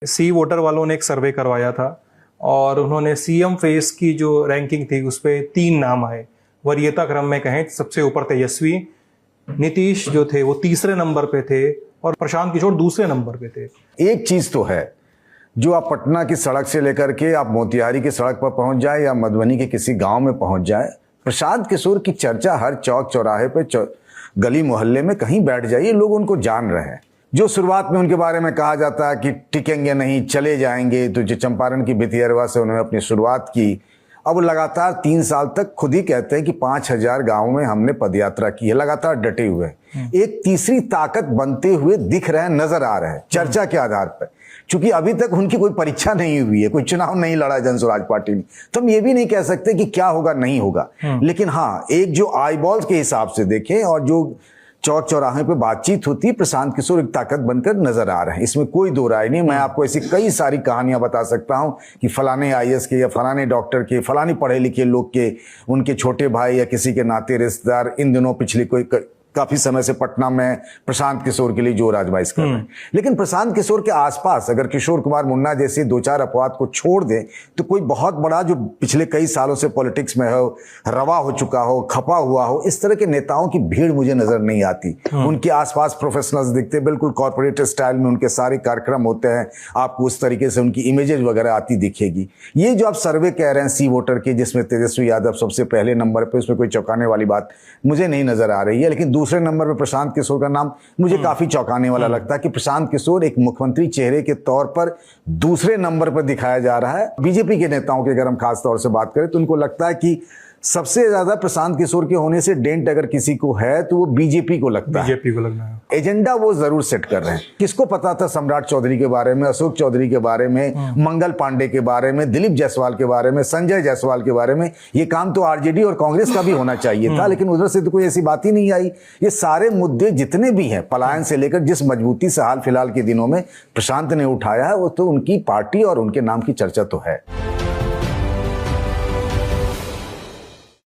सी voter वालों ने एक सर्वे करवाया था और उन्होंने सीएम फेस की जो रैंकिंग थी उस पर 3 नाम आए। वरीयता क्रम में कहें सबसे ऊपर तेजस्वी, नीतीश जो थे वो तीसरे नंबर पे थे और प्रशांत किशोर दूसरे नंबर पे थे। एक चीज तो है, जो आप पटना की सड़क से लेकर के आप मोतिहारी की सड़क पर पहुंच जाए या मधुबनी के किसी गांव में पहुंच जाए, प्रशांत किशोर की चर्चा हर चौक चौराहे पे गली मोहल्ले में कहीं बैठ जाइए, लोग उनको जान रहे हैं। जो शुरुआत में उनके बारे में कहा जाता है कि टिकेंगे नहीं, चले जाएंगे, तो जो चंपारण की भितियरवा से उन्होंने अपनी शुरुआत की, अब लगातार 3 साल तक खुद ही कहते हैं कि 5000 गांव में हमने पदयात्रा की है, लगातार डटे हुए हैं। एक तीसरी ताकत बनते हुए दिख रहे हैं, नजर आ रहे हैं चर्चा के आधार पर। क्योंकि अभी तक उनकी कोई परीक्षा नहीं हुई है, कोई चुनाव नहीं लड़ा जन स्वराज पार्टी ने, तो हम ये भी नहीं कह सकते कि क्या होगा नहीं होगा। लेकिन हाँ, एक जो आई बॉल्स के हिसाब से देखें और जो चौक चौराहे पे बातचीत होती है, प्रशांत किशोर एक ताकत बनकर नजर आ रहे हैं, इसमें कोई दो राय नहीं। मैं आपको ऐसी कई सारी कहानियां बता सकता हूं कि फलाने आईएएस के या फलाने डॉक्टर के, फलानी पढ़े लिखे लोग के, उनके छोटे भाई या किसी के नाते रिश्तेदार इन दिनों पिछली काफी समय से पटना में प्रशांत किशोर के लिए जोर आजमाइश कर रहे हैं। लेकिन प्रशांत किशोर के आसपास अगर किशोर कुमार मुन्ना जैसे 2-4 अपवाद को छोड़ दें तो कोई बहुत बड़ा जो पिछले कई सालों से पॉलिटिक्स में हो, रवा हो चुका हो, खपा हुआ हो, इस तरह के नेताओं की भीड़ मुझे नजर नहीं आती। उनके आसपास प्रोफेशनल्स दिखते, बिल्कुल कॉर्पोरेट स्टाइल में उनके सारे कार्यक्रम होते हैं, आपको उस तरीके से उनकी इमेजेस वगैरह आती दिखेगी। ये जो आप सर्वे कह रहे हैं सी वोटर के, जिसमें तेजस्वी यादव सबसे पहले नंबर पे, उसमें कोई चौंकाने वाली बात मुझे नहीं नजर आ रही है। लेकिन दूसरे नंबर पर प्रशांत किशोर का नाम मुझे काफी चौंकाने वाला लगता है कि प्रशांत किशोर एक मुख्यमंत्री चेहरे के तौर पर दूसरे नंबर पर दिखाया जा रहा है। बीजेपी के नेताओं की अगर हम खास तौर से बात करें तो उनको लगता है कि सबसे ज्यादा प्रशांत किशोर के होने से डेंट अगर किसी को है तो वो बीजेपी को लगता है, बीजेपी को लगना है। एजेंडा वो जरूर सेट कर रहे हैं। किसको पता था सम्राट चौधरी के बारे में, अशोक चौधरी के बारे में, मंगल पांडे के बारे में, दिलीप जायसवाल के बारे में, संजय जायसवाल के बारे में। ये काम तो आरजेडी और कांग्रेस का भी होना चाहिए था, लेकिन उधर से तो कोई ऐसी बात ही नहीं आई। ये सारे मुद्दे जितने भी हैं, पलायन से लेकर जिस मजबूती से हाल फिलहाल के दिनों में प्रशांत ने उठाया है, वो तो उनकी पार्टी और उनके नाम की चर्चा तो है।